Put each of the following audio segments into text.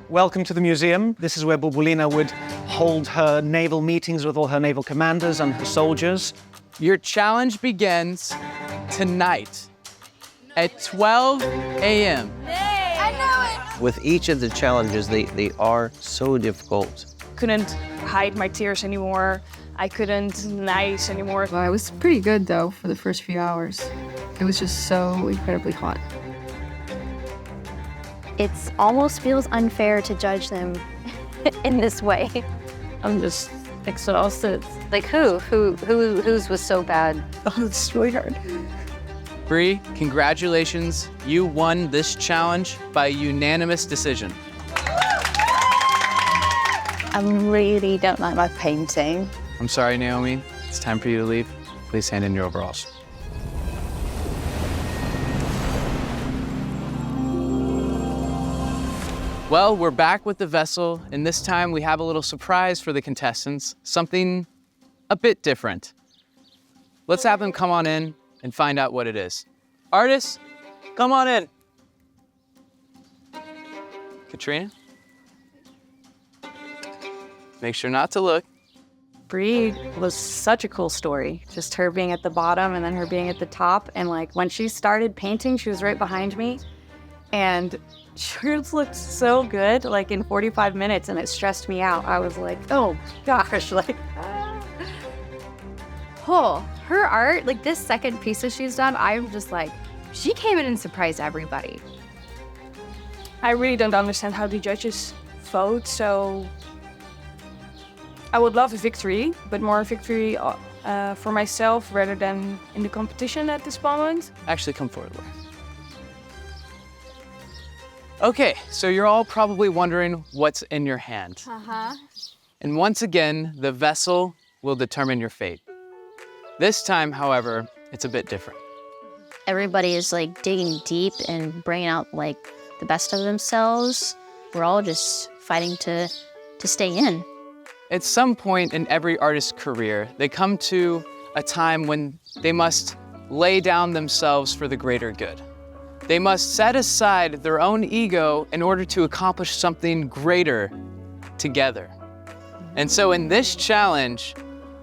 Welcome to the museum. This is where Bulbulina would hold her naval meetings with all her naval commanders and her soldiers. Your challenge begins tonight at 12 a.m. With each of the challenges, they are so difficult. Couldn't hide my tears anymore. I couldn't nice anymore. Well, I was pretty good though for the first few hours. It was just so incredibly hot. It almost feels unfair to judge them in this way. I'm just exhausted. Like whose was so bad? Oh, it's really hard. Bree, congratulations. You won this challenge by unanimous decision. I really don't like my painting. I'm sorry, Naomi. It's time for you to leave. Please hand in your overalls. Well, we're back with the vessel, and this time we have a little surprise for the contestants, something a bit different. Let's have them come on in and find out what it is. Artists, come on in. Katrina? Make sure not to look. Bree was such a cool story. Just her being at the bottom and then her being at the top. And like when she started painting, she was right behind me. And hers looked so good, like in 45 minutes, and it stressed me out. I was like, oh gosh, like. Oh, her art, like this second piece that she's done, I'm just like, she came in and surprised everybody. I really don't understand how the judges vote, so I would love a victory, but more a victory for myself rather than in the competition at this moment. Actually, come forward, Laura. Okay, so you're all probably wondering what's in your hand. And once again, the vessel will determine your fate. This time, however, it's a bit different. Everybody is like digging deep and bringing out like the best of themselves. We're all just fighting to stay in. At some point in every artist's career, they come to a time when they must lay down themselves for the greater good. They must set aside their own ego in order to accomplish something greater together. And so in this challenge,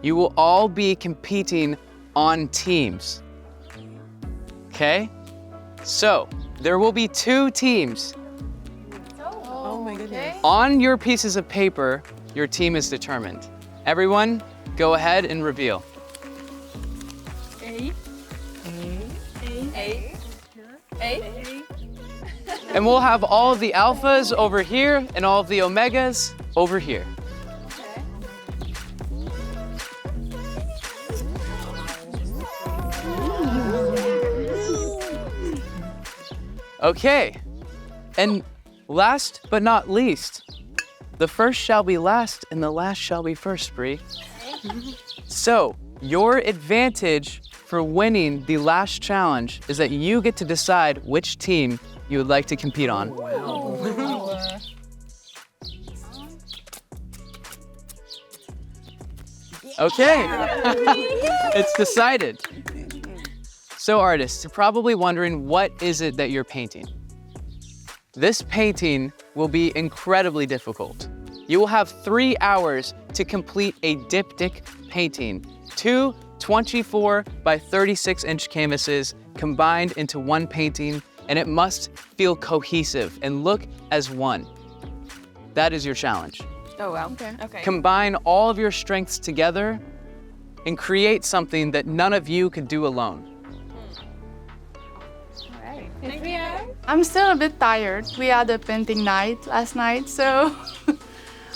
you will all be competing on teams. Okay? So there will be 2 teams. Oh my goodness. On your pieces of paper, your team is determined. Everyone, go ahead and reveal. And we'll have all of the alphas over here and all of the omegas over here. Okay, and last but not least, the first shall be last and the last shall be first, Bree. So, your advantage for winning the last challenge is that you get to decide which team you would like to compete on. Okay, it's decided. So artists, you're probably wondering what is it that you're painting? This painting will be incredibly difficult. You will have 3 hours to complete a diptych painting. 2 24 by 36-inch canvases combined into one painting, and it must feel cohesive and look as one. That is your challenge. Oh wow. Okay. Combine all of your strengths together and create something that none of you could do alone. Thank you. I'm still a bit tired. We had a painting night last night, so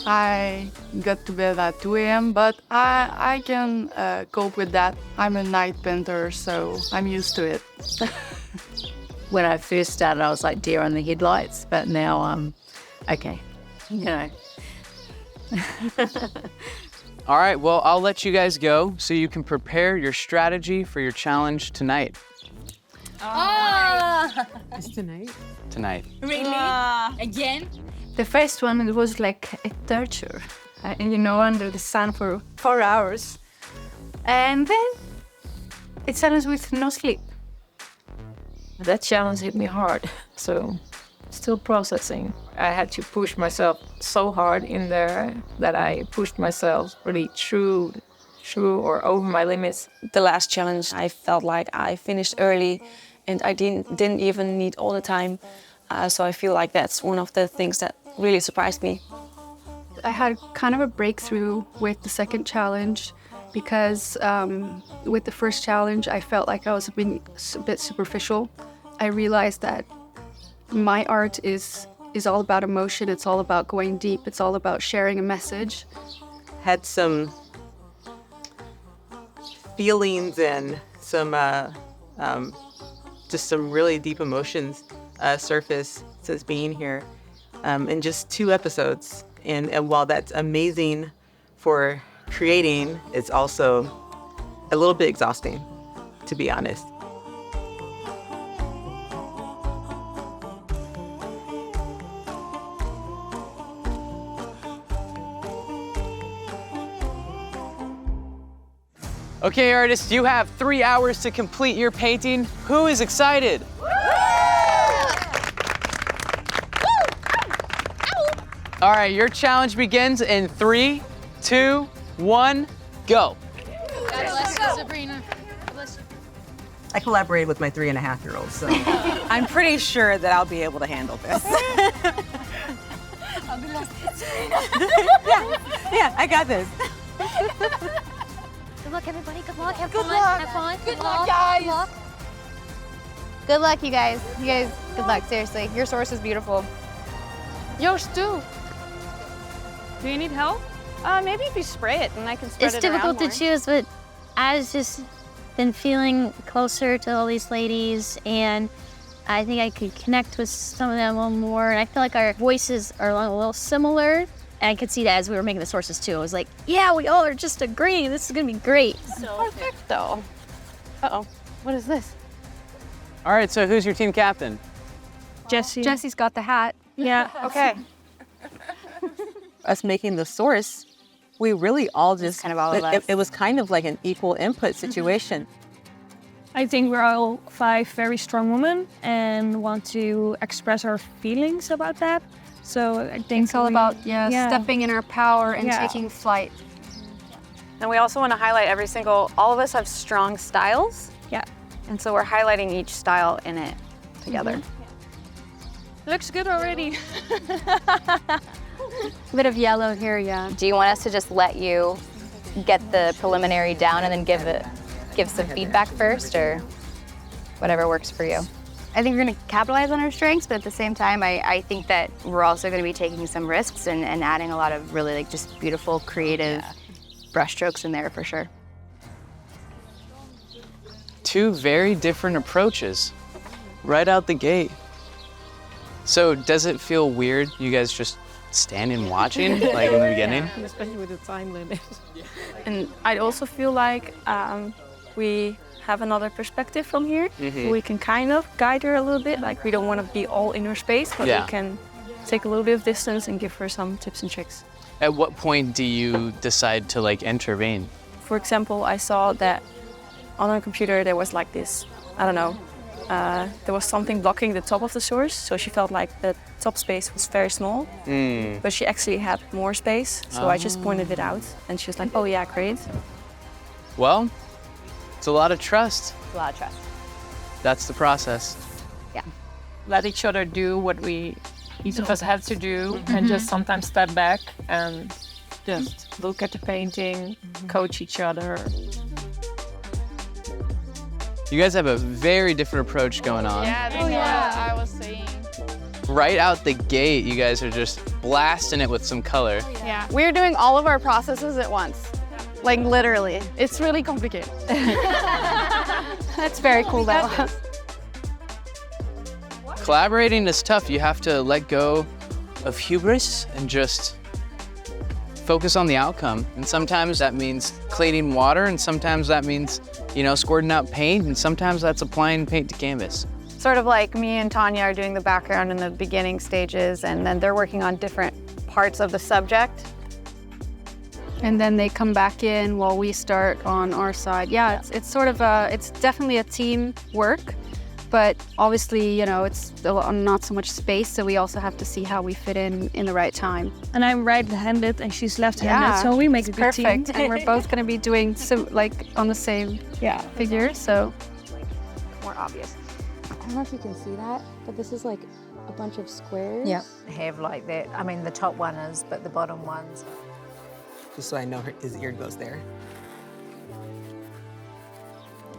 I got to bed at 2 a.m., but I can cope with that. I'm a night painter, so I'm used to it. When I first started, I was like deer on the headlights, but now I'm okay, you know. All right, well, I'll let you guys go so you can prepare your strategy for your challenge tonight. It's tonight? Tonight. Really? Again? The first one, it was like a torture. You know, under the sun for 4 hours. And then it ends with no sleep. That challenge hit me hard, so still processing. I had to push myself so hard in there that I pushed myself really through or over my limits. The last challenge, I felt like I finished early and I didn't even need all the time. So I feel like that's one of the things that really surprised me. I had kind of a breakthrough with the second challenge because with the first challenge, I felt like I was being a bit superficial. I realized that my art is all about emotion. It's all about going deep. It's all about sharing a message. Had some feelings and some just some really deep emotions surface since being here in just 2 episodes. And while that's amazing for creating, it's also a little bit exhausting, to be honest. Okay, artists, you have 3 hours to complete your painting. Who is excited? All right, your challenge begins in 3, 2, 1, go. I collaborated with my 3.5-year-old, so I'm pretty sure that I'll be able to handle this. yeah, I got this. Good luck, everybody. Good luck. Have Good fun. luck. Have fun. Good luck, guys. Good luck. Good luck, you guys. You guys, good luck, seriously. Your source is beautiful. Yours too. Do you need help? Maybe if you spray it, and I can spread It's it around difficult to more. choose, but I've just been feeling closer to all these ladies, and I think I could connect with some of them a little more. And I feel like our voices are a little similar. And I could see that as we were making the sources too. I was like, yeah, we all are just agreeing. This is gonna be great. So perfect, though. Uh-oh, what is this? All right, so who's your team captain? Jessie. Jessie's got the hat. Yeah, okay. Us making the source, we really all just kind of all of us. It was kind of like an equal input situation. I think we're all 5 very strong women and want to express our feelings about that. So I think It's all about stepping in our power and taking flight. And we also want to highlight all of us have strong styles. Yeah. And so we're highlighting each style in it together. Looks good already. A bit of yellow here, yeah. Do you want us to just let you get the preliminary down and then give some feedback first, or whatever works for you? I think we're going to capitalize on our strengths, but at the same time, I think that we're also going to be taking some risks and adding a lot of really like just beautiful, creative brushstrokes in there for sure. 2 very different approaches right out the gate. So does it feel weird, you guys just standing watching, like in the beginning? Especially with the time limit. And I also feel like we have another perspective from here. We can kind of guide her a little bit. Like we don't want to be all in her space, but we can take a little bit of distance and give her some tips and tricks. At what point do you decide to like intervene? For example, I saw that on her computer there was like this, I don't know, there was something blocking the top of the source, so she felt like the top space was very small, but she actually had more space, so I just pointed it out, and she was like, oh yeah, great. Well, it's a lot of trust. It's a lot of trust. That's the process. Yeah. Let each other do what each of us have to do, and just sometimes step back and just look at the painting, coach each other. You guys have a very different approach going on. Yeah, that's what I was saying. Right out the gate, you guys are just blasting it with some color. Yeah, we're doing all of our processes at once. Like literally. It's really complicated. That's very cool though. Collaborating is tough. You have to let go of hubris and just focus on the outcome. And sometimes that means cleaning water, and sometimes that means, squirting out paint, and sometimes that's applying paint to canvas. Sort of like me and Tanya are doing the background in the beginning stages, and then they're working on different parts of the subject. And then they come back in while we start on our side. Yeah, it's sort of it's definitely a team work. but obviously, you know, it's not so much space, so we also have to see how we fit in the right time. And I'm right-handed and she's left-handed, so we make a good perfect. team. And we're both going to be doing on the same figure, so More obvious. I don't know if you can see that, but this is like a bunch of squares. Yeah, have like that. I mean, the top one is, but the bottom ones. Just so I know his ear goes there.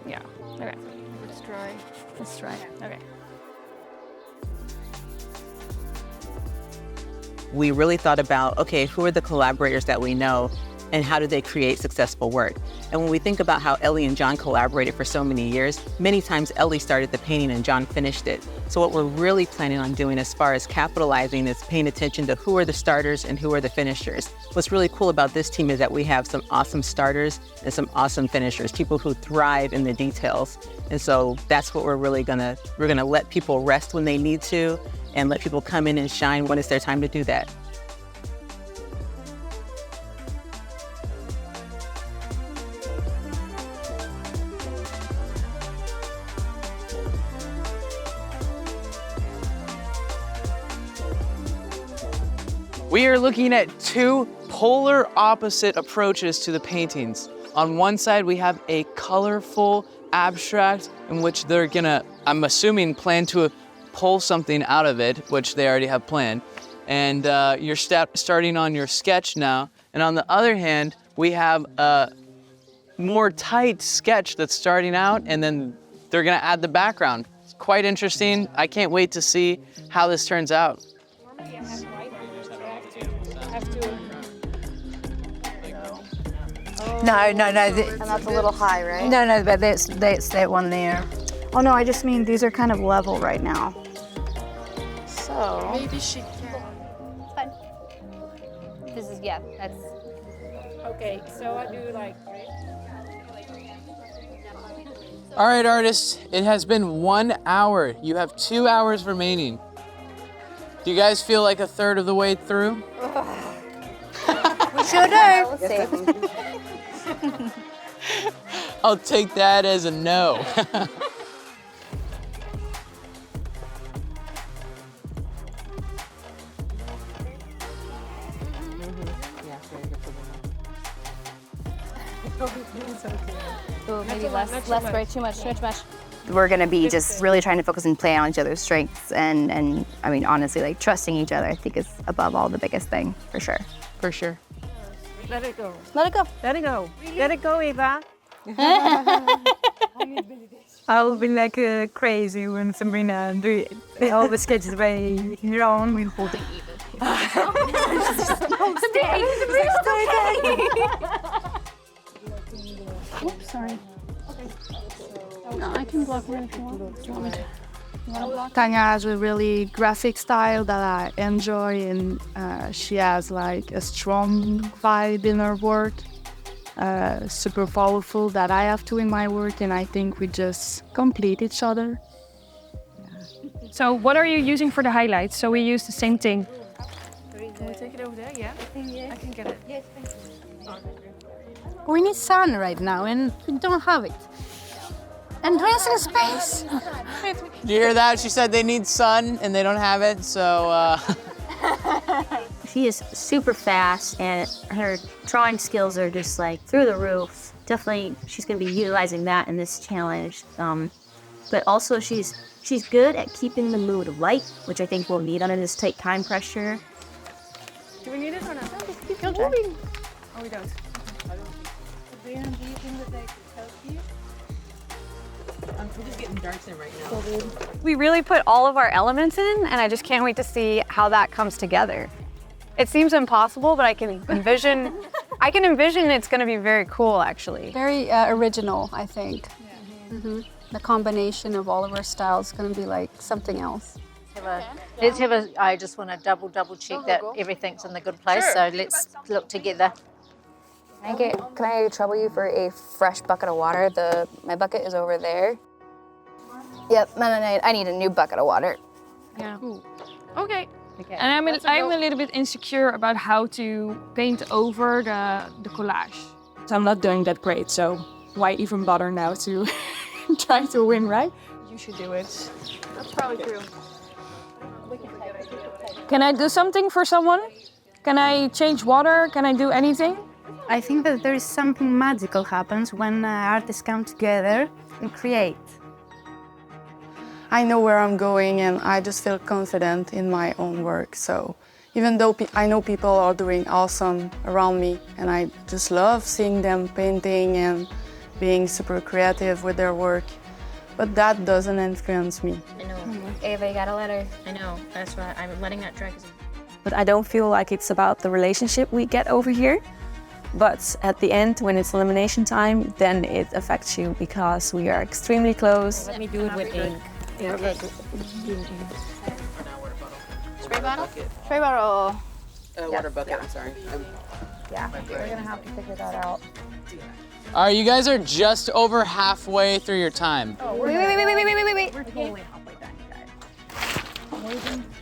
Yeah. Okay. let's try. Let's try. Okay. We really thought about, okay, who are the collaborators that we know and how do they create successful work? And when we think about how Ellie and John collaborated for so many years, many times Ellie started the painting and John finished it. So what we're really planning on doing as far as capitalizing is paying attention to who are the starters and who are the finishers. What's really cool about this team is that we have some awesome starters and some awesome finishers, people who thrive in the details. And so that's what we're gonna let people rest when they need to and let people come in and shine when it's their time to do that. We are looking at two polar opposite approaches to the paintings. On one side, we have a colorful abstract in which they're gonna, I'm assuming, plan to pull something out of it, which they already have planned. And you're starting on your sketch now. And on the other hand, we have a more tight sketch that's starting out, and then they're gonna add the background. It's quite interesting. I can't wait to see how this turns out. No. And that's a little high, right? No, but that's that one there. Oh no, I just mean these are kind of level right now. So maybe she can. Fine. This is that's. Okay, so I do like. All right, artists, it has been 1 hour. You have 2 hours remaining. Do you guys feel like a third of the way through? We sure do. We'll see. I'll take that as a no. Ooh, maybe less spray, too much. We're gonna be just really trying to focus and play on each other's strengths, and I mean, honestly, like trusting each other, I think is above all the biggest thing, for sure. For sure. Let it go. Let it go. Let it go. Let it go, Eva. I'll be like crazy when Sabrina do it. All the sketches by her own. We hold it even. Oops, sorry. No, I can block her if you want. Do you want me to? Tanya has a really graphic style that I enjoy, and she has like a strong vibe in her work, super powerful that I have too in my work, and I think we just complete each other. So what are you using for the highlights? So we use the same thing. Can we take it over there? Yeah? I can get it. Yes, thank you. We need sun right now, and we don't have it. And dressing space. Did you hear that? She said they need sun and they don't have it, so. She is super fast and her drawing skills are just like through the roof. Definitely, she's gonna be utilizing that in this challenge. But also she's good at keeping the mood light, which I think we'll need under this tight time pressure. Do we need it or not? Just keep moving. Oh, we don't. Do you think that they could help you? I'm just getting darts in right now. We really put all of our elements in, and I just can't wait to see how that comes together. It seems impossible, but I can envision it's going to be very cool, actually. Very original, I think. Yeah. The combination of all of our styles is going to be like something else. I just want to double check that everything's in the good place. Sure. So let's look together. Can I trouble you for a fresh bucket of water? My bucket is over there. Yep, I need a new bucket of water. Yeah. Cool. Okay. And I'm a little bit insecure about how to paint over the collage. So I'm not doing that great, so why even bother now to try to win, right? You should do it. That's probably true. Can I do something for someone? Can I change water? Can I do anything? I think that there is something magical happens when artists come together and create. I know where I'm going and I just feel confident in my own work. So even though I know people are doing awesome around me and I just love seeing them painting and being super creative with their work, but that doesn't influence me. I know. Ava, you got a letter. I know. That's why I'm letting that drag. But I don't feel like it's about the relationship we get over here. But at the end, when it's elimination time, then it affects you because we are extremely close. Let me do it with ink. Spray bottle? Spray bottle. Water bucket, I'm sorry. Yeah, we're gonna have to figure that out. All right, you guys are just over halfway through your time. Oh, wait. We're totally halfway done, you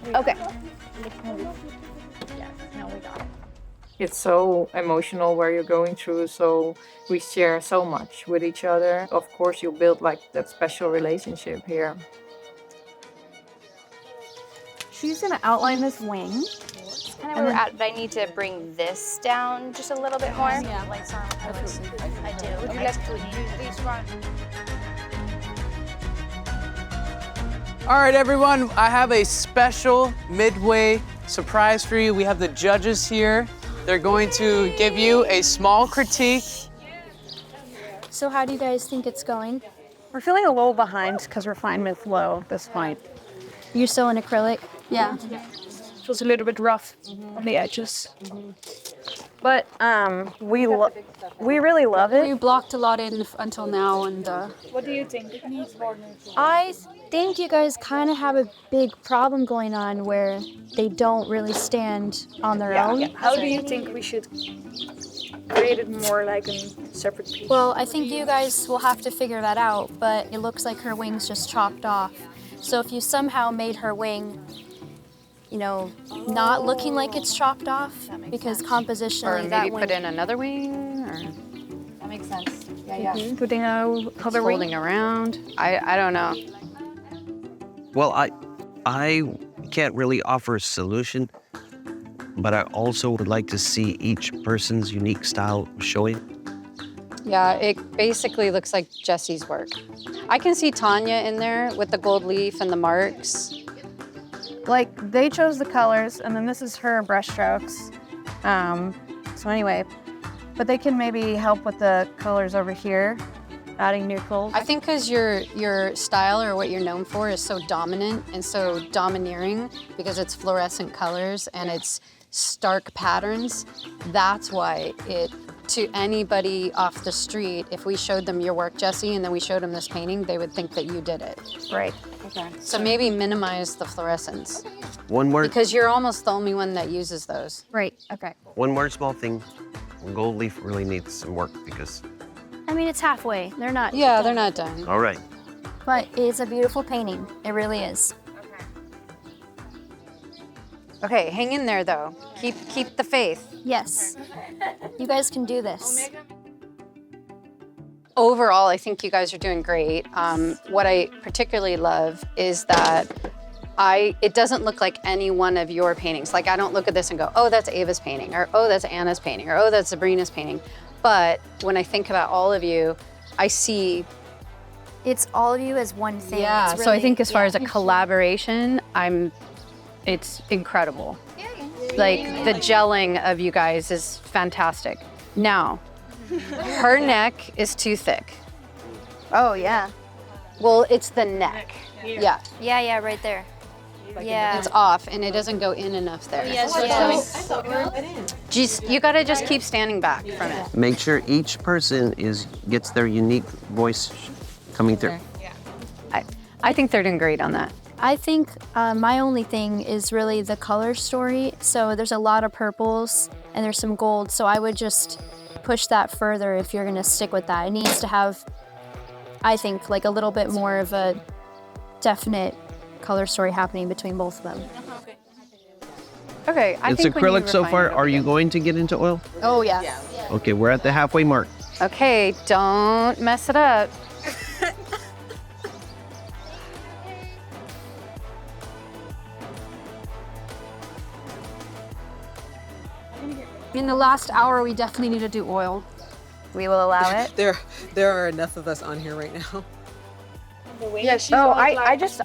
guys. Okay. Yes, now we got it. It's so emotional where you're going through, so we share so much with each other. Of course, you build like that special relationship here. She's gonna outline this wing. Kind of where we're at, but I need to bring this down just a little bit more. Yeah, lights on. I do. Would you like to use these one? All right, everyone, I have a special Midway surprise for you. We have the judges here. They're going to give you a small critique. So how do you guys think it's going? We're feeling a little behind because we're fine with low at this point. You're still in acrylic? Yeah. It was a little bit rough on the edges. But we really love it. We blocked a lot in until now, and What do you think? I think you guys kind of have a big problem going on where they don't really stand on their own. How do you think we should create it more like a separate piece? Well, I think you guys will have to figure that out, but it looks like her wing's just chopped off. So if you somehow made her wing, you know, not looking like it's chopped off, because compositionally Or that maybe wing... put in another wing, or That makes sense. Yeah. Putting another wing? folding around. I don't know. Well, I can't really offer a solution, but I also would like to see each person's unique style showing. Yeah, it basically looks like Jesse's work. I can see Tanya in there with the gold leaf and the marks. Like, they chose the colors, and then this is her brush strokes. So anyway, but they can maybe help with the colors over here, adding neutrals. I think because your style or what you're known for is so dominant and so domineering because it's fluorescent colors and it's stark patterns, that's why to anybody off the street, if we showed them your work, Jesse, and then we showed them this painting, they would think that you did it. Right. Okay. So maybe minimize the fluorescence. One more. Because you're almost the only one that uses those. Right, okay. One more small thing. Gold leaf really needs some work because. I mean, it's halfway. They're not... Yeah, they're not done. All right. But it's a beautiful painting. It really is. Okay, hang in there though. Keep the faith. Yes. You guys can do this. Overall, I think you guys are doing great. What I particularly love is that it doesn't look like any one of your paintings. Like I don't look at this and go, oh, that's Ava's painting, or oh, that's Anna's painting, or oh, that's Sabrina's painting. But when I think about all of you, I see. It's all of you as one thing. Yeah, It's so I really- think as far yeah. as a collaboration, it's incredible. Like the gelling of you guys is fantastic. Now, her neck is too thick. Oh, yeah. Well, it's the neck. Yeah. Yeah, right there. Yeah. It's off and it doesn't go in enough there. You gotta just keep standing back from it. Make sure each person gets their unique voice coming through. I think they're doing great on that. I think my only thing is really the color story. So there's a lot of purples and there's some gold. So I would just push that further if you're gonna stick with that. It needs to have, I think, like a little bit more of a definite color story happening between both of them. Okay, It's acrylic so far. Are you going to get into oil? Oh, yeah. Okay, we're at the halfway mark. Okay, don't mess it up. In the last hour, we definitely need to do oil. We will allow it. There are enough of us on here right now. Yeah, she's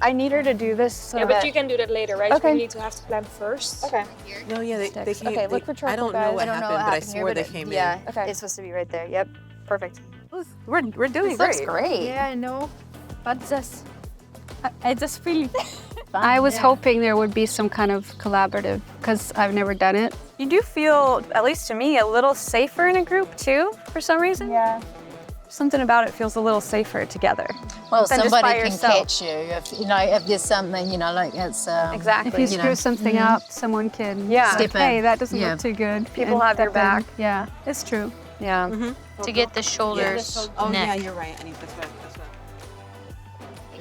I need her to do this so Yeah, that... but you can do that later, right? Okay. We need to have to plan first. Okay. No, yeah, they can't. Okay, look for I don't know charcoal, what guys. happened, but I swore they came Yeah, in. it's supposed to be right there. Yep, perfect. We're doing This looks great. Yeah, I know. But I just feel I was hoping there would be some kind of collaborative because I've never done it. You do feel, at least to me, a little safer in a group too, for some reason. Yeah. Something about it feels a little safer together. Well, than just by somebody can yourself. catch you if there's something, like it's Exactly. If you screw something up, someone can Step say, hey, in. that doesn't Yeah. look too good. People and have your step in. back. Yeah, it's true. Yeah. To get the shoulders. Oh neck. yeah, you're right. I need that's right.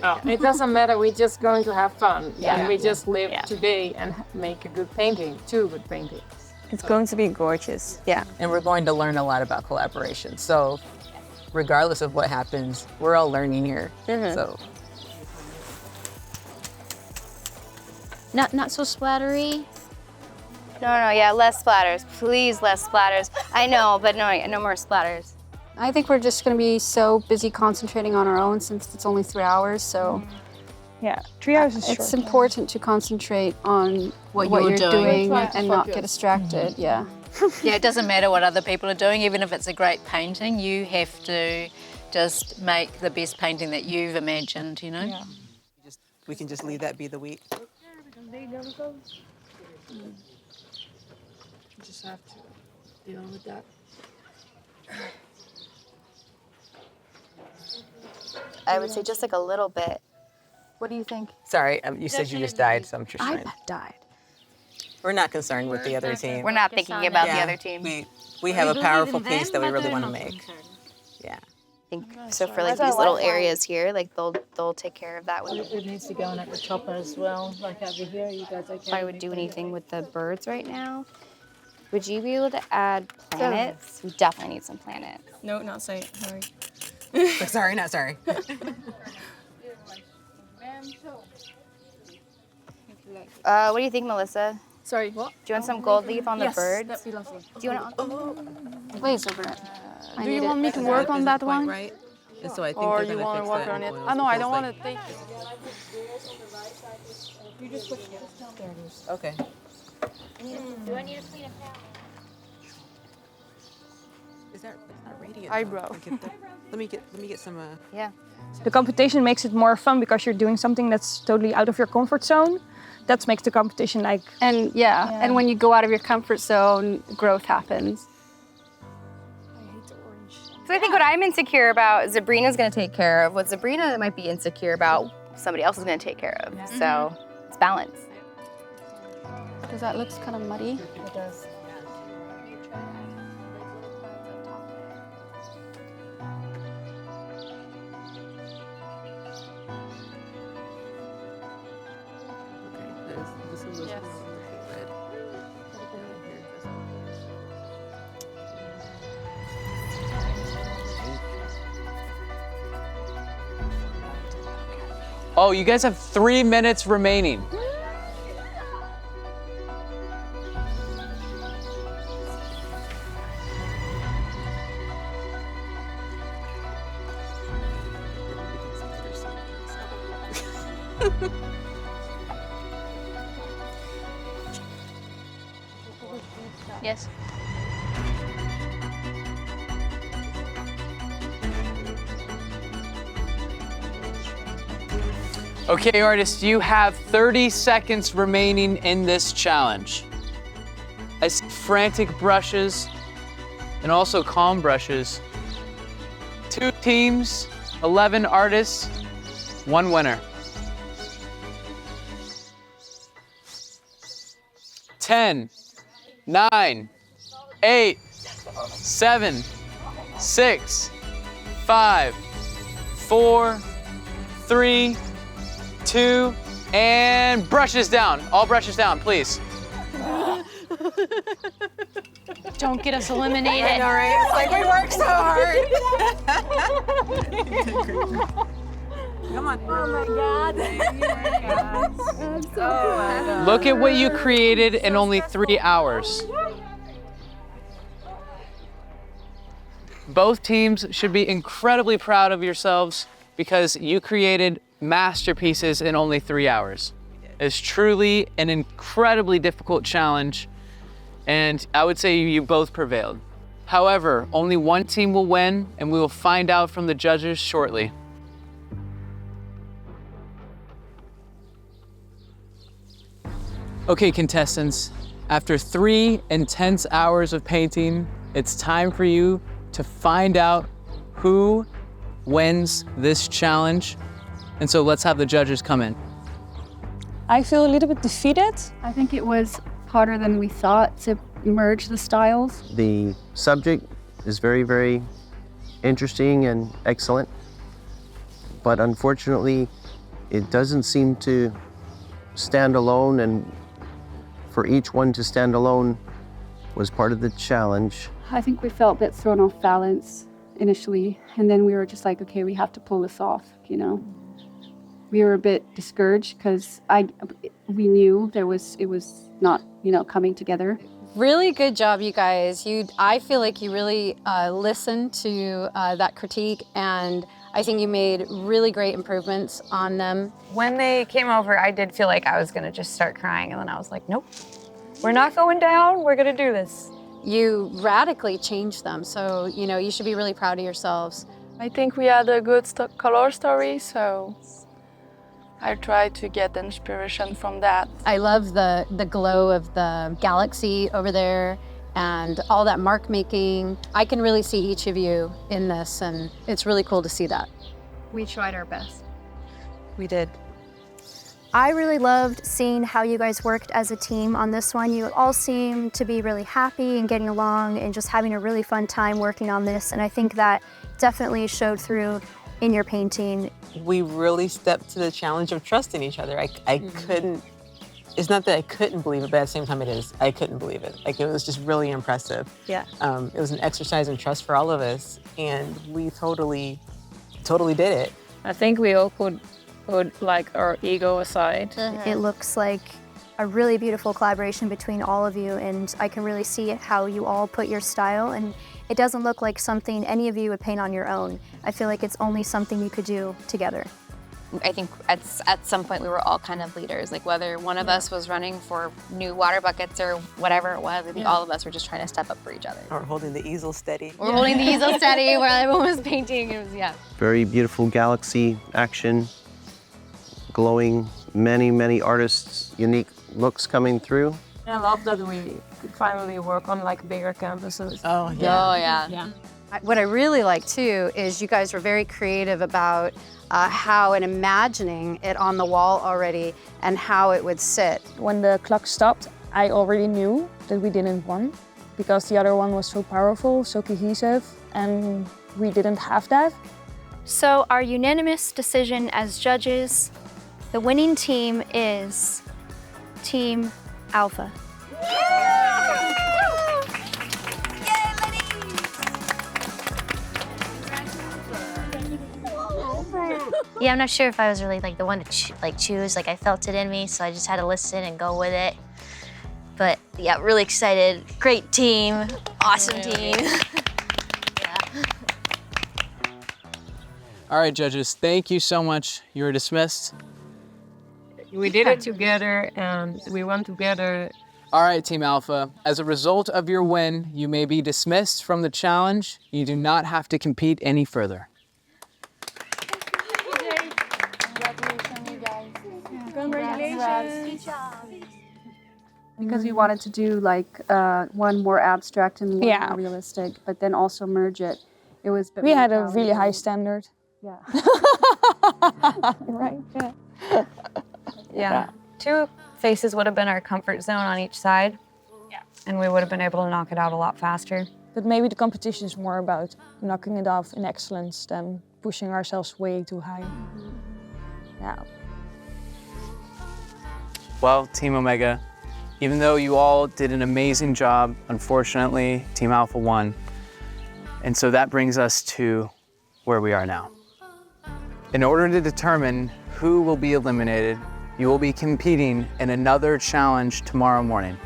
Oh, it doesn't matter. We're just going to have fun. Yeah. And we just live today and make a good painting, 2 good paintings. It's going to be gorgeous. Yeah. And we're going to learn a lot about collaboration. So regardless of what happens, we're all learning here. So Not so splattery. No, yeah, less splatters. Please, less splatters. I know, but no more splatters. I think we're just going to be so busy concentrating on our own since it's only 3 hours. So Yeah, 3 hours is short. it's important to concentrate on What what you're you're doing. doing and not get distracted. Yeah. Yeah, it doesn't matter what other people are doing, even if it's a great painting, you have to just make the best painting that you've imagined, we can just leave that be the week. Just have to deal with that. I would say just like a little bit. What do you think? Sorry, you said you just died, so I'm just I trying. died. We're not concerned with the other team. We're not thinking about the other team. We have a powerful piece that we really want to make. Yeah. I think so for like these little areas here, like they'll take care of that. It needs to go on at the chopper as well, like over here. You guys okay? If I would do anything with the birds right now, would you be able to add planets? We definitely need some planets. No, not sorry. Sorry, not sorry. What do you think, Melissa? Sorry, what? Do you want some gold leaf on the birds? That'd be lovely. Do you want to? Please, over it. Do you want me to work on that one? Right. And so I think Or they're you gonna want fix to work that on in it? oils I know, I because, don't like, want to think. Okay. Do I need to clean it now? Is that not radiant? Eyebrow. Let me get some. Yeah. The competition makes it more fun because you're doing something that's totally out of your comfort zone. That makes the competition like... And and when you go out of your comfort zone, growth happens. So I think what I'm insecure about, Sabrina's going to take care of. What Sabrina might be insecure about, somebody else is going to take care of. So it's balance. Does that look kind of muddy? It does. Oh, you guys have 3 minutes remaining. Yes. Okay, artists, you have 30 seconds remaining in this challenge. I see frantic brushes and also calm brushes. 2 teams, 11 artists, 1 winner. 10, 9, 8, 7, 6, 5, 4, 3, 2, and brushes down. All brushes down, please. Don't get us eliminated. I know, right? It's like we work so hard. Come on. Oh my God. Look at what you created in only 3 hours. Both teams should be incredibly proud of yourselves because you created masterpieces in only 3 hours. It's truly an incredibly difficult challenge, and I would say you both prevailed. However, only one team will win, and we will find out from the judges shortly. Okay, contestants, after 3 intense hours of painting, it's time for you to find out who wins this challenge. And so let's have the judges come in. I feel a little bit defeated. I think it was harder than we thought to merge the styles. The subject is very, very interesting and excellent, but unfortunately, it doesn't seem to stand alone, and for each one to stand alone was part of the challenge. I think we felt a bit thrown off balance initially, and then we were just like, okay, we have to pull this off, you know. We were a bit discouraged because we knew it was not, you know, coming together. Really good job, you guys. I feel like you really listened to that critique, and I think you made really great improvements on them. When they came over, I did feel like I was gonna just start crying, and then I was like, nope, we're not going down, we're gonna do this. You radically changed them, so you know you should be really proud of yourselves. I think we had a good color story, so I tried to get the inspiration from that. I love the glow of the galaxy over there and all that mark making. I can really see each of you in this, and it's really cool to see that. We tried our best. We did. I really loved seeing how you guys worked as a team on this one. You all seem to be really happy and getting along and just having a really fun time working on this. And I think that definitely showed through in your painting. We really stepped to the challenge of trusting each other. I couldn't, it's not that I couldn't believe it, but at the same time it is. I couldn't believe it. Like, it was just really impressive. Yeah. It was an exercise in trust for all of us, and we totally did it. I think we all put like our ego aside. It looks like a really beautiful collaboration between all of you, and I can really see how you all put your style, and it doesn't look like something any of you would paint on your own. I feel like it's only something you could do together. I think at some point we were all kind of leaders, like whether one of us was running for new water buckets or whatever it was, I think all of us were just trying to step up for each other. Or holding the easel steady. Or holding the easel steady where everyone was painting. It was, yeah. Very beautiful galaxy action, glowing, many artists' unique looks coming through. I love that we could finally work on like bigger canvases. Oh yeah. What I really like too is you guys were very creative about how and imagining it on the wall already and how it would sit. When the clock stopped, I already knew that we didn't win because the other one was so powerful, so cohesive, and we didn't have that. So our unanimous decision as judges, the winning team is Team Alpha. Yeah, I'm not sure if I was really like the one to choose. Like I felt it in me, so I just had to listen and go with it. But yeah, really excited. Great team, awesome team. All right, judges, thank you so much. You are dismissed. We did it together and we won together. All right, Team Alpha, as a result of your win, you may be dismissed from the challenge. You do not have to compete any further. Congratulations. Because we wanted to do like one more abstract and one more realistic, but then also merge it. It was. We had a really high standard. Yeah. Right. Yeah. Yeah. 2 faces would have been our comfort zone on each side. Yeah. And we would have been able to knock it out a lot faster. But maybe the competition is more about knocking it off in excellence than pushing ourselves way too high. Yeah. Well, Team Omega, even though you all did an amazing job, unfortunately, Team Alpha won. And so that brings us to where we are now. In order to determine who will be eliminated, you will be competing in another challenge tomorrow morning.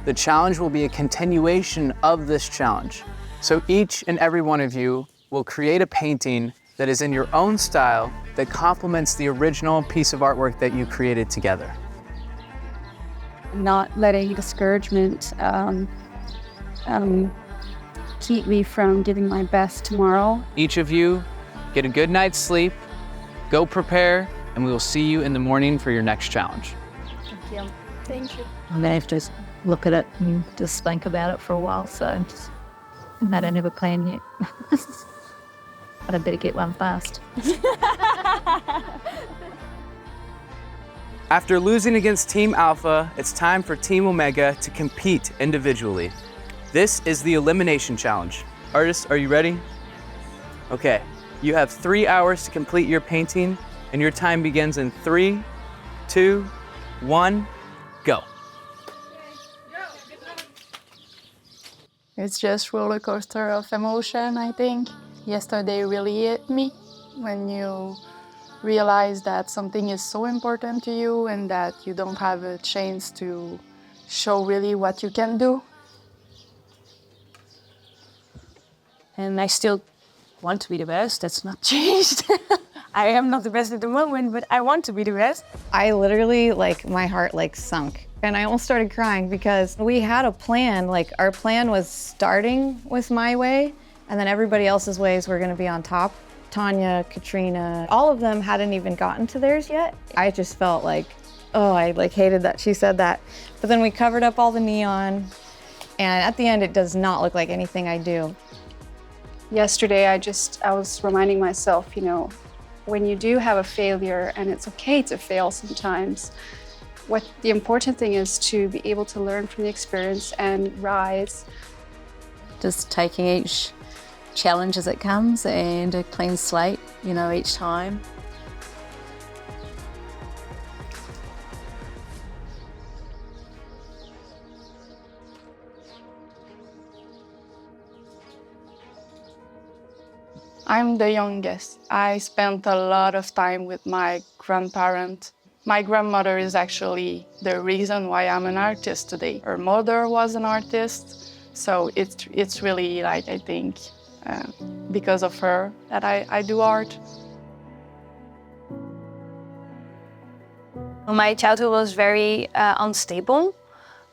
The challenge will be a continuation of this challenge. So each and every one of you will create a painting that is in your own style that complements the original piece of artwork that you created together. Not letting discouragement keep me from giving my best tomorrow. Each of you get a good night's sleep, go prepare, and we will see you in the morning for your next challenge. Thank you. Thank you. I'm gonna have to look at it and just think about it for a while, so I don't have a plan yet. But I better get one fast. After losing against Team Alpha, it's time for Team Omega to compete individually. This is the elimination challenge. Artists, are you ready? Okay, you have 3 hours to complete your painting, and your time begins in 3, 2, 1, go. It's just roller coaster of emotion, I think. Yesterday really hit me when you realize that something is so important to you and that you don't have a chance to show really what you can do. And I still want to be the best. That's not changed. I am not the best at the moment, but I want to be the best. I literally, my heart sunk. And I almost started crying because we had a plan. Our plan was starting with my way, and then everybody else's ways were gonna be on top. Tanya, Katrina, all of them hadn't even gotten to theirs yet. I just felt I hated that she said that. But then we covered up all the neon, and at the end, it does not look like anything I do. Yesterday, I was reminding myself, when you do have a failure, and it's okay to fail sometimes, what the important thing is to be able to learn from the experience and rise. Just taking each challenge as it comes and a clean slate, each time. I'm the youngest. I spent a lot of time with my grandparents. My grandmother is actually the reason why I'm an artist today. Her mother was an artist, so it's really I think, because of her that I do art. My childhood was very unstable.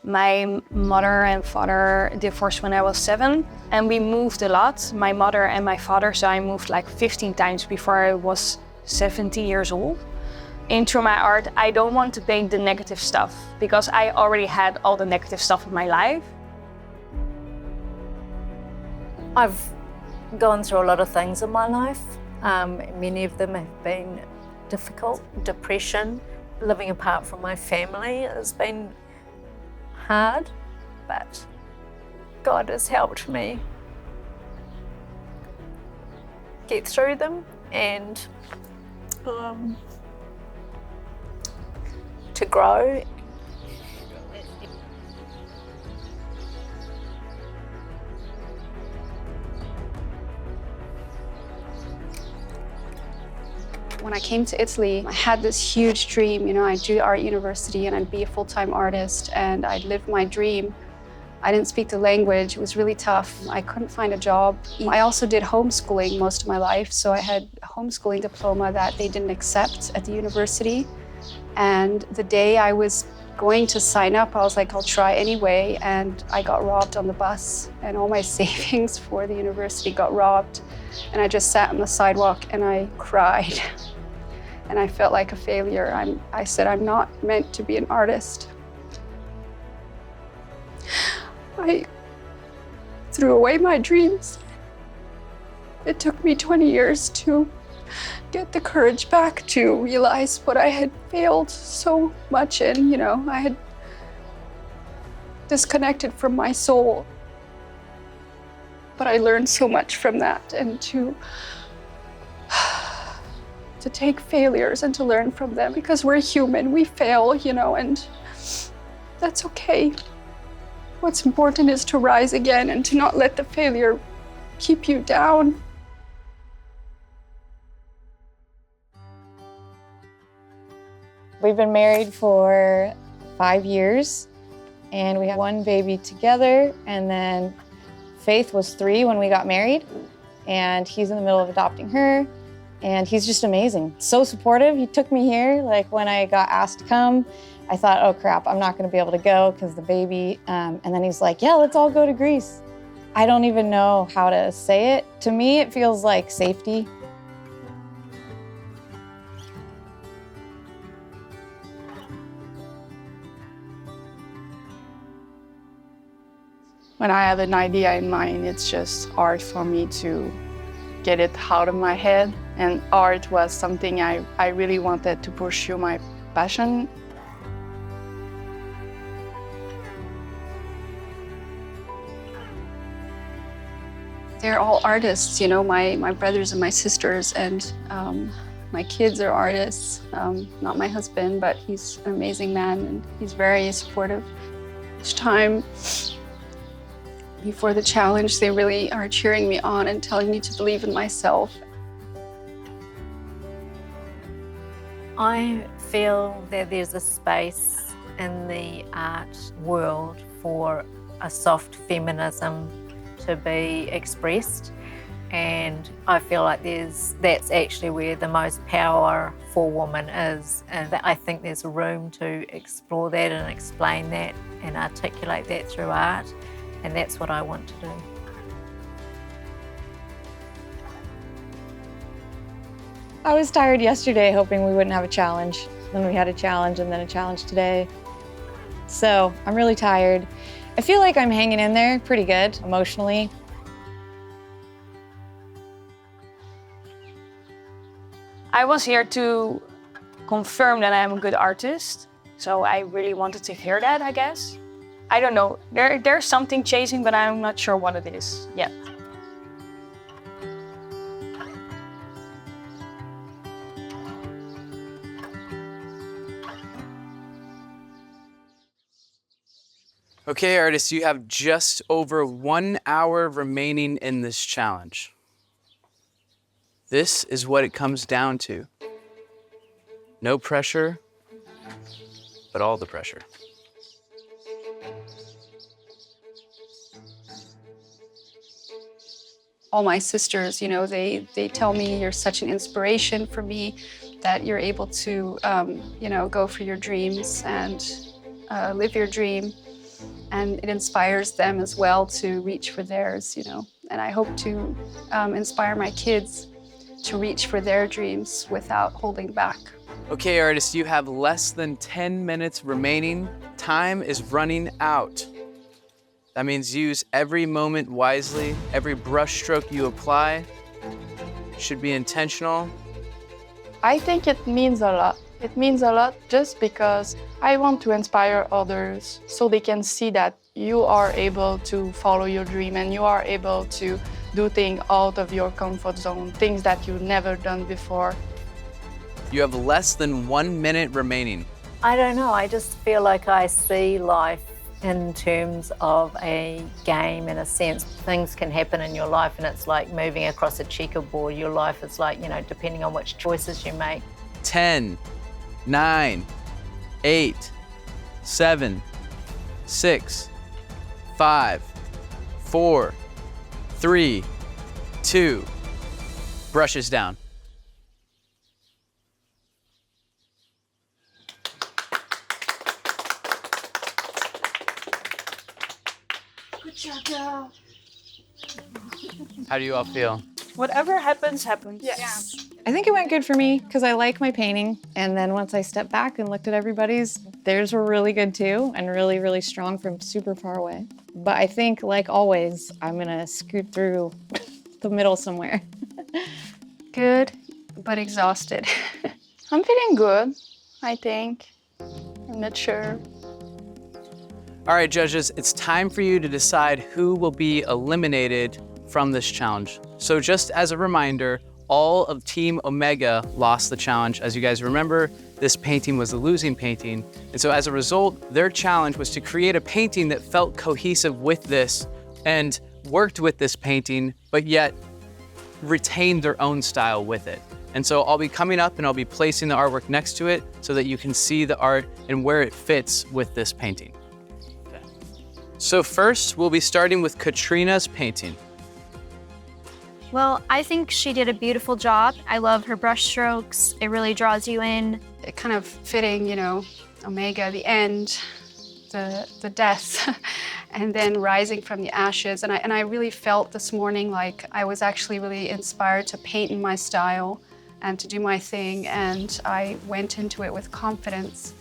My mother and father divorced when I was 7, and we moved a lot, my mother and my father, so I moved 15 times before I was 70 years old. And through my art, I don't want to paint the negative stuff because I already had all the negative stuff in my life. I've gone through a lot of things in my life. Many of them have been difficult. Depression, living apart from my family has been hard, but God has helped me get through them and to grow. When I came to Italy, I had this huge dream, I'd do art university and I'd be a full-time artist and I'd live my dream. I didn't speak the language, it was really tough. I couldn't find a job. I also did homeschooling most of my life, so I had a homeschooling diploma that they didn't accept at the university. And the day I was going to sign up, I was like, I'll try anyway, and I got robbed on the bus and all my savings for the university got robbed. And I just sat on the sidewalk and I cried. And I felt like a failure. I said, I'm not meant to be an artist. I threw away my dreams. It took me 20 years to get the courage back to realize what I had failed so much in. I had disconnected from my soul. But I learned so much from that, and to take failures and to learn from them, because we're human, we fail, and that's okay. What's important is to rise again and to not let the failure keep you down. We've been married for 5 years, and we have one baby together, and then Faith was 3 when we got married, and he's in the middle of adopting her, and he's just amazing. So supportive. He took me here, like when I got asked to come, I thought, oh crap, I'm not gonna be able to go because the baby, and then he's like, yeah, let's all go to Greece. I don't even know how to say it. To me, it feels like safety. When I have an idea in mind, it's just hard for me to get it out of my head. And art was something I really wanted to pursue my passion. They're all artists, you know, my brothers and my sisters, and my kids are artists. Not my husband, but he's an amazing man, and he's very supportive. Each time before the challenge, they really are cheering me on and telling me to believe in myself. I feel that there's a space in the art world for a soft feminism to be expressed, and I feel like that's actually where the most power for women is, and I think there's room to explore that and explain that and articulate that through art, and that's what I want to do. I was tired yesterday hoping we wouldn't have a challenge. Then we had a challenge and then a challenge today. So I'm really tired. I feel like I'm hanging in there pretty good emotionally. I was here to confirm that I am a good artist. So I really wanted to hear that, I guess. I don't know, there's something chasing, but I'm not sure what it is yet. Okay, artists, you have just over 1 hour remaining in this challenge. This is what it comes down to. No pressure, but all the pressure. All my sisters, you know, they tell me you're such an inspiration for me, that you're able to, you know, go for your dreams and live your dream. And it inspires them as well to reach for theirs, you know. And I hope to inspire my kids to reach for their dreams without holding back. Okay, artists, you have less than 10 minutes remaining. Time is running out. That means use every moment wisely. Every brush stroke you apply should be intentional. I think it means a lot. It means a lot just because I want to inspire others so they can see that you are able to follow your dream and you are able to do things out of your comfort zone, things that you've never done before. You have less than 1 minute remaining. I don't know, I just feel like I see life in terms of a game, in a sense. Things can happen in your life and it's like moving across a checkerboard. Your life is like, you know, depending on which choices you make. 10, 9, 8, 7, 6, 5, 4, 3, 2, brushes down. Good job, girl. How do you all feel? Whatever happens, happens. Yes. I think it went good for me because I like my painting. And then once I stepped back and looked at everybody's, theirs were really good too, and really, really strong from super far away. But I think, like always, I'm gonna scoot through the middle somewhere. Good, but exhausted. I'm feeling good, I think. I'm not sure. All right, judges, it's time for you to decide who will be eliminated from this challenge. So just as a reminder, all of Team Omega lost the challenge. As you guys remember, this painting was a losing painting. And so as a result, their challenge was to create a painting that felt cohesive with this and worked with this painting, but yet retained their own style with it. And so I'll be coming up and I'll be placing the artwork next to it so that you can see the art and where it fits with this painting. Okay. So first, we'll be starting with Katrina's painting. Well, I think she did a beautiful job. I love her brush strokes. It really draws you in. It kind of fitting, you know, Omega, the end, the death, and then rising from the ashes. And I really felt this morning like I was actually really inspired to paint in my style and to do my thing. And I went into it with confidence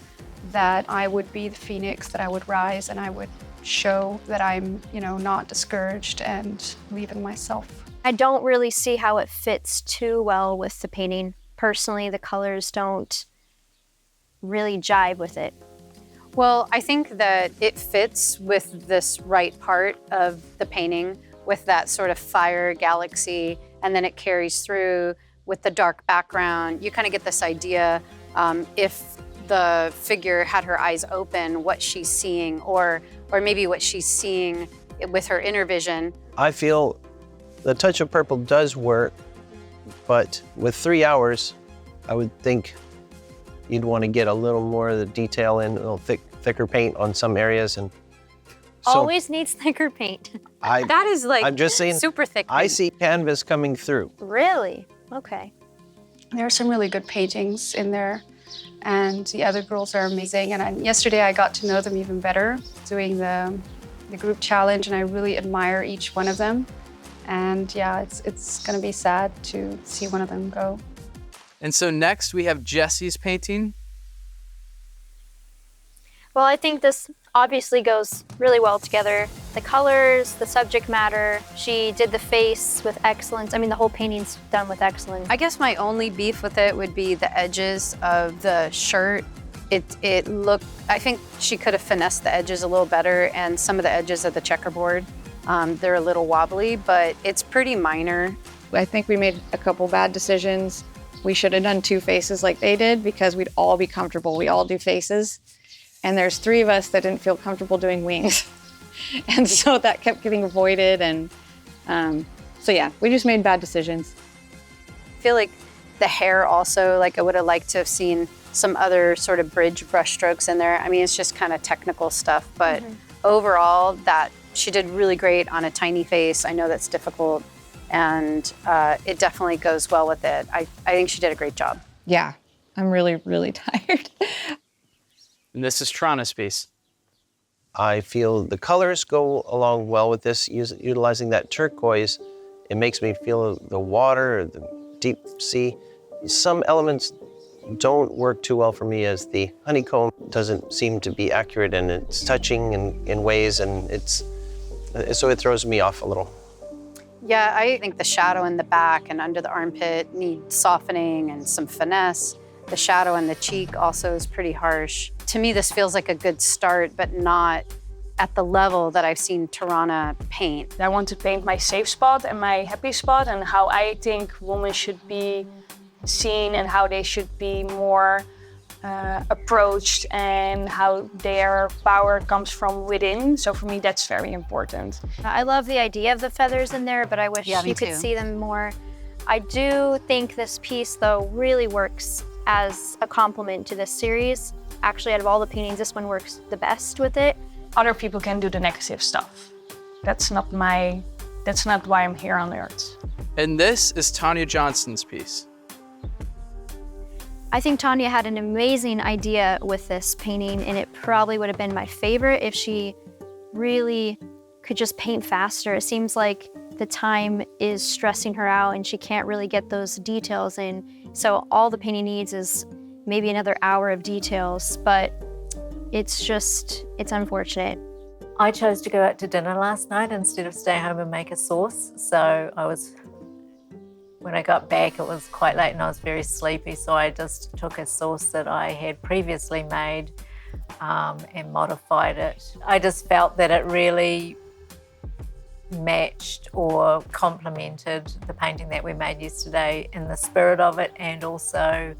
that I would be the phoenix, that I would rise, and I would show that I'm, you know, not discouraged and believe in myself. I don't really see how it fits too well with the painting. Personally, the colors don't really jive with it. Well, I think that it fits with this right part of the painting with that sort of fire galaxy, and then it carries through with the dark background. You kind of get this idea if the figure had her eyes open, what she's seeing, or maybe what she's seeing with her inner vision. I feel the touch of purple does work, but with 3 hours, I would think you'd want to get a little more of the detail in, a little thicker paint on some areas. And so Always needs thicker paint. That is like I'm just saying, super thick I paint. see canvas coming through. Really? Okay. There are some really good paintings in there, and the other girls are amazing. And yesterday I got to know them even better doing the group challenge, and I really admire each one of them. And yeah, it's gonna be sad to see one of them go. And so next we have Jessie's painting. Well, I think this obviously goes really well together. The colors, the subject matter. She did the face with excellence. I mean, the whole painting's done with excellence. I guess my only beef with it would be the edges of the shirt. It looked, I think she could have finessed the edges a little better, and some of the edges of the checkerboard, they're a little wobbly, but it's pretty minor. I think we made a couple bad decisions. We should have done 2 faces like they did because we'd all be comfortable. We all do faces. And there's 3 of us that didn't feel comfortable doing wings. And so that kept getting avoided. And so yeah, we just made bad decisions. I feel like the hair also, like I would have liked to have seen some other sort of bridge brush strokes in there. I mean, it's just kind of technical stuff, but overall that she did really great on a tiny face. I know that's difficult, and it definitely goes well with it. I think she did a great job. Yeah, I'm really, really tired. And this is Trana's piece. I feel the colors go along well with this, utilizing that turquoise. It makes me feel the water, the deep sea. Some elements don't work too well for me, as the honeycomb doesn't seem to be accurate, and it's touching in ways, and so it throws me off a little. Yeah, I think the shadow in the back and under the armpit need softening and some finesse. The shadow in the cheek also is pretty harsh. To me, this feels like a good start, but not at the level that I've seen Tarana paint. I want to paint my safe spot and my happy spot, and how I think women should be seen and how they should be more approached, and how their power comes from within. So for me, that's very important. I love the idea of the feathers in there, but I wish Yeah, me you could too. see them more. I do think this piece, though, really works as a complement to this series. Actually, out of all the paintings, this one works the best with it. Other people can do the negative stuff. That's not why I'm here on Earth. And this is Tanya Johnston's piece. I think Tanya had an amazing idea with this painting, and it probably would have been my favorite if she really could just paint faster. It seems like the time is stressing her out and she can't really get those details in. So all the painting needs is maybe another hour of details, but it's unfortunate. I chose to go out to dinner last night instead of stay home and make a sauce. So when I got back, it was quite late and I was very sleepy. So I just took a sauce that I had previously made and modified it. I just felt that it really matched or complemented the painting that we made yesterday in the spirit of it, and also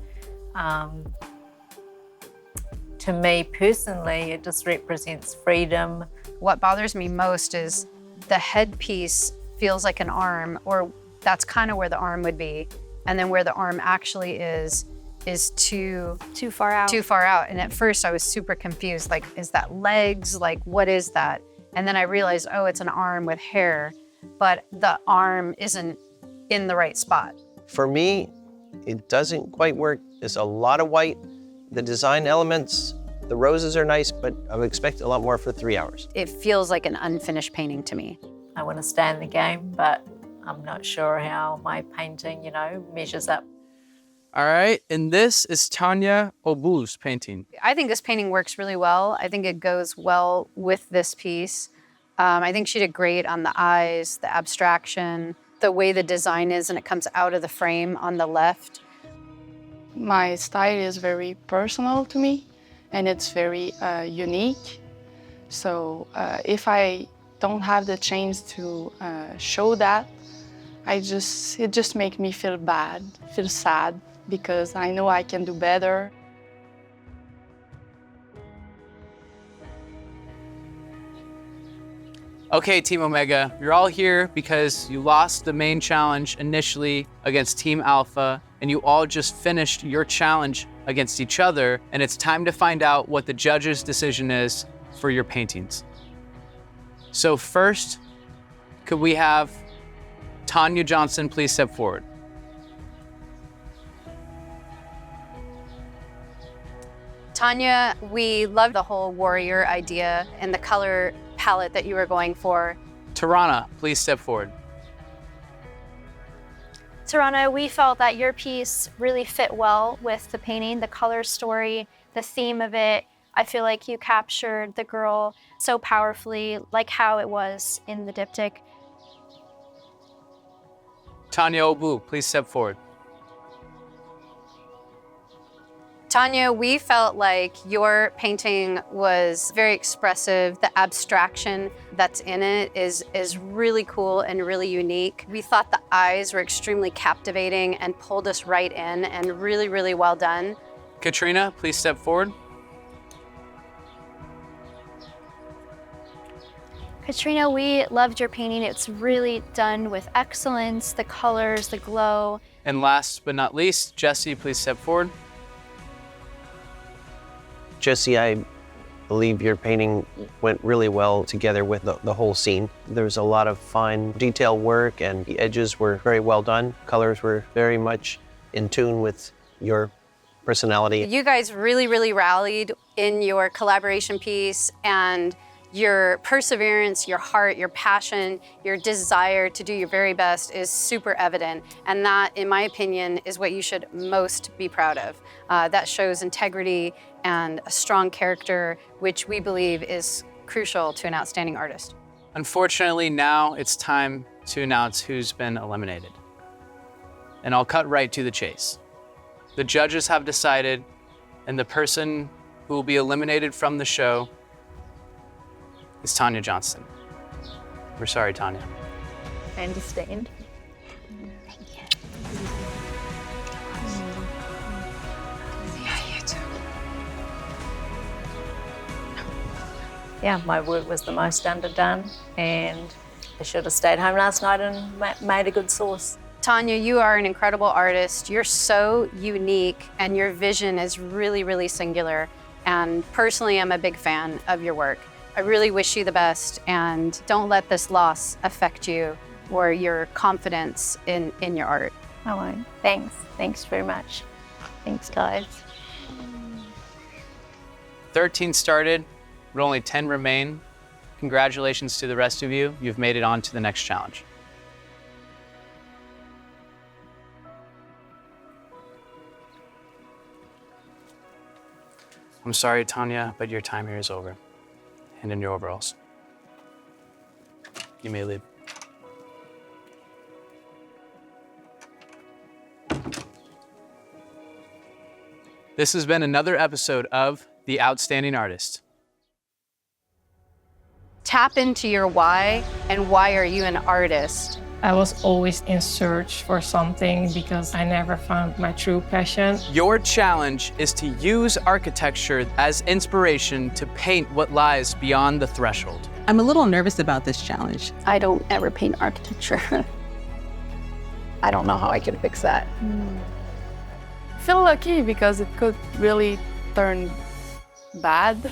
to me personally, it just represents freedom. What bothers me most is the headpiece feels like an arm, or that's kind of where the arm would be, and then where the arm actually is too far out. And at first I was super confused, like, is that legs? Like, what is that? And then I realized, oh, it's an arm with hair, but the arm isn't in the right spot. For me, it doesn't quite work. There's a lot of white. The design elements, the roses are nice, but I would expect a lot more for 3 hours. It feels like an unfinished painting to me. I want to stay in the game, but I'm not sure how my painting, measures up. All right, and this is Tanya Obu's painting. I think this painting works really well. I think it goes well with this piece. I think she did great on the eyes, the abstraction, the way the design is, and it comes out of the frame on the left. My style is very personal to me, and it's very unique. So if I don't have the chance to show that, it just makes me feel bad, feel sad, because I know I can do better. Okay, Team Omega, you're all here because you lost the main challenge initially against Team Alpha, and you all just finished your challenge against each other, and it's time to find out what the judges' decision is for your paintings. So first, could we have Tanya Johnson please step forward? Tanya, we love the whole warrior idea and the color palette that you were going for. Tarana, please step forward. Tarana, we felt that your piece really fit well with the painting, the color story, the theme of it. I feel like you captured the girl so powerfully, like how it was in the diptych. Tanya Obu, please step forward. Tanya, we felt like your painting was very expressive. The abstraction that's in it is really cool and really unique. We thought the eyes were extremely captivating and pulled us right in, and really, really well done. Katrina, please step forward. Katrina, we loved your painting. It's really done with excellence, the colors, the glow. And last but not least, Jesse, please step forward. Jesse, I believe your painting went really well together with the whole scene. There was a lot of fine detail work, and the edges were very well done. Colors were very much in tune with your personality. You guys really, really rallied in your collaboration piece, and your perseverance, your heart, your passion, your desire to do your very best is super evident. And that, in my opinion, is what you should most be proud of. That shows integrity and a strong character, which we believe is crucial to an outstanding artist. Unfortunately, now it's time to announce who's been eliminated. And I'll cut right to the chase. The judges have decided, and the person who will be eliminated from the show is Tanya Johnson. We're sorry, Tanya. I understand. Yeah, my work was the most underdone, and I should have stayed home last night and made a good sauce. Tanya, you are an incredible artist. You're so unique, and your vision is really, really singular. And personally, I'm a big fan of your work. I really wish you the best, and don't let this loss affect you or your confidence in your art. I won't. Thanks. Thanks very much. Thanks, guys. 13 started, but only 10 remain. Congratulations to the rest of you. You've made it on to the next challenge. I'm sorry, Tanya, but your time here is over. And in your overalls. You may leave. This has been another episode of The Outstanding Artist. Tap into your why, and why are you an artist? I was always in search for something because I never found my true passion. Your challenge is to use architecture as inspiration to paint what lies beyond the threshold. I'm a little nervous about this challenge. I don't ever paint architecture. I don't know how I can fix that. I feel lucky because it could really turn bad.